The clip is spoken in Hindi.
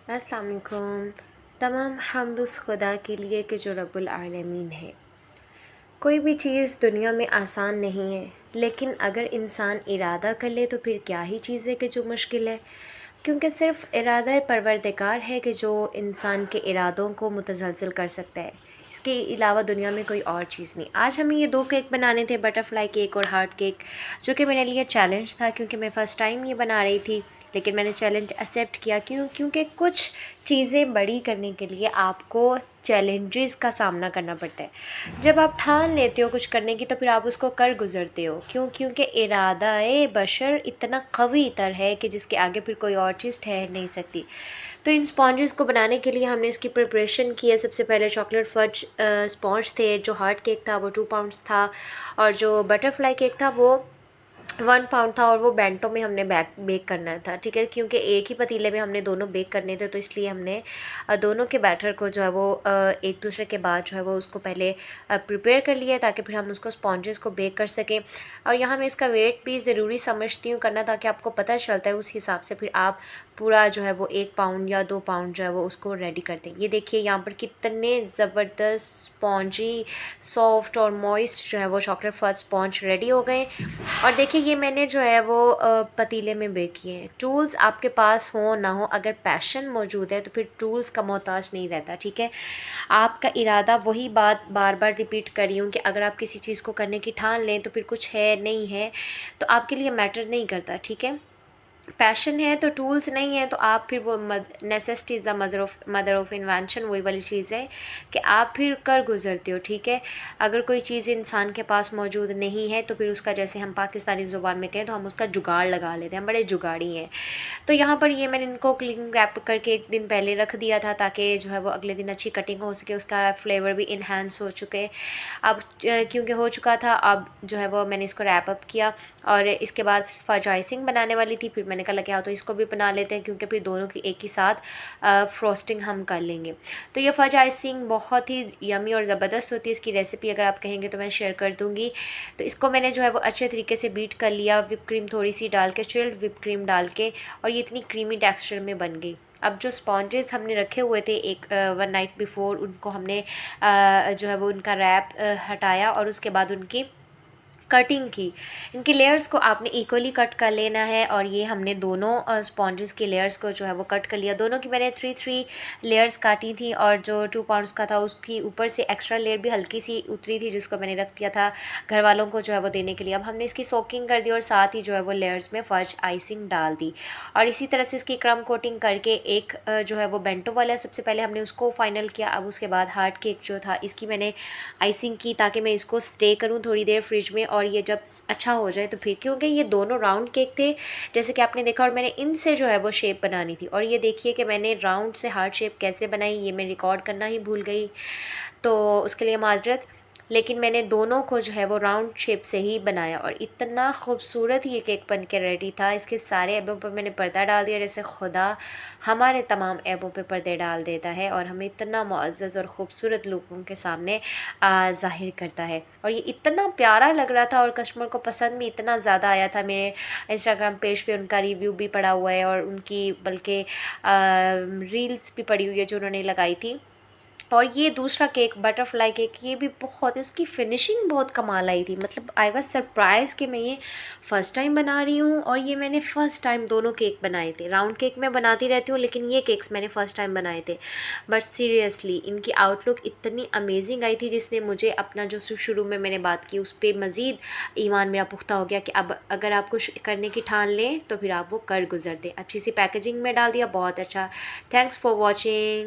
अस्सलाम वालेकुम। तमाम हम्द उस खुदा के लिए कि जो रब्बुल आलमीन है। कोई भी चीज़ दुनिया में आसान नहीं है, लेकिन अगर इंसान इरादा कर ले तो फिर क्या ही चीज़ है कि जो मुश्किल है। क्योंकि सिर्फ़ इरादा परवरदिगार है कि जो इंसान के इरादों को मुतज़लज़ल कर सकता है। इसके अलावा दुनिया में कोई और चीज़ नहीं। आज हमें ये 2 केक बनाने थे, बटरफ्लाई केक और हार्ट केक, जो कि मेरे लिए चैलेंज था क्योंकि मैं फ़र्स्ट टाइम ये बना रही थी। लेकिन मैंने चैलेंज एक्सेप्ट किया। क्योंकि कुछ चीज़ें बड़ी करने के लिए आपको चैलेंजेस का सामना करना पड़ता है। जब आप ठान लेते हो कुछ करने की तो फिर आप उसको कर गुज़रते हो। क्योंकि इरादा-ए बशर इतना क़वी तर है कि जिसके आगे फिर कोई और चीज़ ठहर नहीं सकती। तो इन स्पॉन्जेस को बनाने के लिए हमने इसकी प्रिपरेशन की है। सबसे पहले चॉकलेट फज स्पॉन्ज थे। जो हार्ट केक था वो 2 पाउंड्स था, और जो बटरफ्लाई केक था वो 1 पाउंड था, और वो बेंटो में हमने बेक करना था, ठीक है। क्योंकि एक ही पतीले में हमने दोनों बेक करने थे, तो इसलिए हमने दोनों के बैटर को जो है वो एक दूसरे के बाद जो है वो उसको पहले प्रिपेयर कर लिया, ताकि फिर हम उसको स्पॉन्जेस को बेक कर सकें। और यहाँ मैं इसका वेट भी ज़रूरी समझती हूँ करना, ताकि आपको पता चलता है उस हिसाब से फिर आप पूरा जो है वो 1 पाउंड या 2 पाउंड जो है वो उसको रेडी कर दें। ये देखिए यहाँ पर कितने ज़बरदस्त स्पॉन्जी, सॉफ्ट और मॉइस्ट जो है वो चॉकलेट फज स्पॉन्ज रेडी हो गए। और देखिए ये मैंने जो है वो पतीले में बेक किए हैं। टूल्स आपके पास हो ना हो, अगर पैशन मौजूद है तो फिर टूल्स का मोहताज नहीं रहता, ठीक है। आपका इरादा, वही बात बार बार रिपीट कर रही हूँ कि अगर आप किसी चीज़ को करने की ठान लें तो फिर कुछ है नहीं है तो आपके लिए मैटर नहीं करता, ठीक है। पैशन है तो टूल्स नहीं है तो आप फिर वो necessity is the mother of invention, वही वाली चीज़ है कि आप फिर कर गुज़रते हो, ठीक है। अगर कोई चीज़ इंसान के पास मौजूद नहीं है तो फिर उसका, जैसे हम पाकिस्तानी ज़ुबान में कहें तो हम उसका जुगाड़ लगा लेते हैं, हम बड़े जुगाड़ी हैं। तो यहाँ पर ये मैंने इनको क्लिंग रैप करके एक दिन पहले रख दिया था, ताकि जो है वो अगले दिन अच्छी कटिंग हो सके, उसका फ्लेवर भी इन्हांस हो चुके। अब क्योंकि हो चुका था, अब जो है वो मैंने इसको रैप अप किया। और इसके बाद फज आइसिंग बनाने वाली थी, फिर मैंने कहा लगे हाँ तो इसको भी बना लेते हैं, क्योंकि फिर दोनों की एक ही साथ फ्रोस्टिंग हम कर लेंगे। तो ये फज आइसिंग बहुत ही यमी और ज़बरदस्त होती है। इसकी रेसिपी अगर आप कहेंगे तो मैं शेयर कर दूँगी। तो इसको मैंने जो है वो अच्छे तरीके से बीट कर लिया, विप क्रीम थोड़ी सी डाल के, चिल्ड विप क्रीम डाल के, और ये इतनी क्रीमी टेक्सचर में बन गई। अब जो स्पॉन्जेस हमने रखे हुए थे एक 1 नाइट बिफ़ोर, उनको हमने जो है वो उनका रैप हटाया और उसके बाद उनकी कटिंग की। इनकी लेयर्स को आपने इक्वली कट कर लेना है, और ये हमने दोनों स्पॉन्जेस की लेयर्स को जो है वो कट कर लिया। दोनों की मैंने 3 लेयर्स काटी थी, और जो 2 पाउंड्स का था उसकी ऊपर से एक्स्ट्रा लेयर भी हल्की सी उतरी थी, जिसको मैंने रख दिया था घर वालों को जो है वो देने के लिए। अब हमने इसकी सोकिंग कर दी और साथ ही जो है वो लेयर्स में फज आइसिंग डाल दी, और इसी तरह से इसकी क्रम कोटिंग करके एक जो है वो बेंटो वाला सबसे पहले हमने उसको फाइनल किया। अब उसके बाद हार्ट केक जो था इसकी मैंने आइसिंग की, ताकि मैं इसको स्टे करूँ थोड़ी देर फ्रिज में, और ये जब अच्छा हो जाए तो फिर, क्योंकि ये दोनों राउंड केक थे जैसे कि आपने देखा, और मैंने इनसे जो है वो शेप बनानी थी। और ये देखिए कि मैंने राउंड से हार्ट शेप कैसे बनाई, ये मैं रिकॉर्ड करना ही भूल गई, तो उसके लिए माजरत। लेकिन मैंने दोनों को जो है वो राउंड शेप से ही बनाया, और इतना खूबसूरत ये केक बन के रेडी था। इसके सारे ऐबों पर मैंने पर्दा डाल दिया, जैसे खुदा हमारे तमाम ऐबों पे पर्दे डाल देता है और हमें इतना मुअज़्ज़ज़ और ख़ूबसूरत लोगों के सामने ज़ाहिर करता है। और ये इतना प्यारा लग रहा था और कस्टमर को पसंद भी इतना ज़्यादा आया था। मेरे इंस्टाग्राम पेज पे उनका रिव्यू भी पड़ा हुआ है, और उनकी बल्कि रील्स भी पड़ी हुई है जो उन्होंने लगाई थी। और ये दूसरा केक बटरफ्लाई केक, ये भी बहुत, इसकी फिनिशिंग बहुत कमाल आई थी। मतलब आई वाज सरप्राइज़ कि मैं ये फ़र्स्ट टाइम बना रही हूँ, और ये मैंने फ़र्स्ट टाइम दोनों केक बनाए थे। राउंड केक मैं बनाती रहती हूँ, लेकिन ये केक्स मैंने फ़र्स्ट टाइम बनाए थे। बट सीरियसली इनकी आउटलुक इतनी अमेजिंग आई थी, जिसने मुझे अपना जो शुरू में मैंने बात की उस पर मज़ीद ईमान मेरा पुख्ता हो गया कि अब अगर आप कुछ करने की ठान लें तो फिर आप वो कर गुजर दें। अच्छी सी पैकेजिंग में डाल दिया, बहुत अच्छा। Thanks for watching.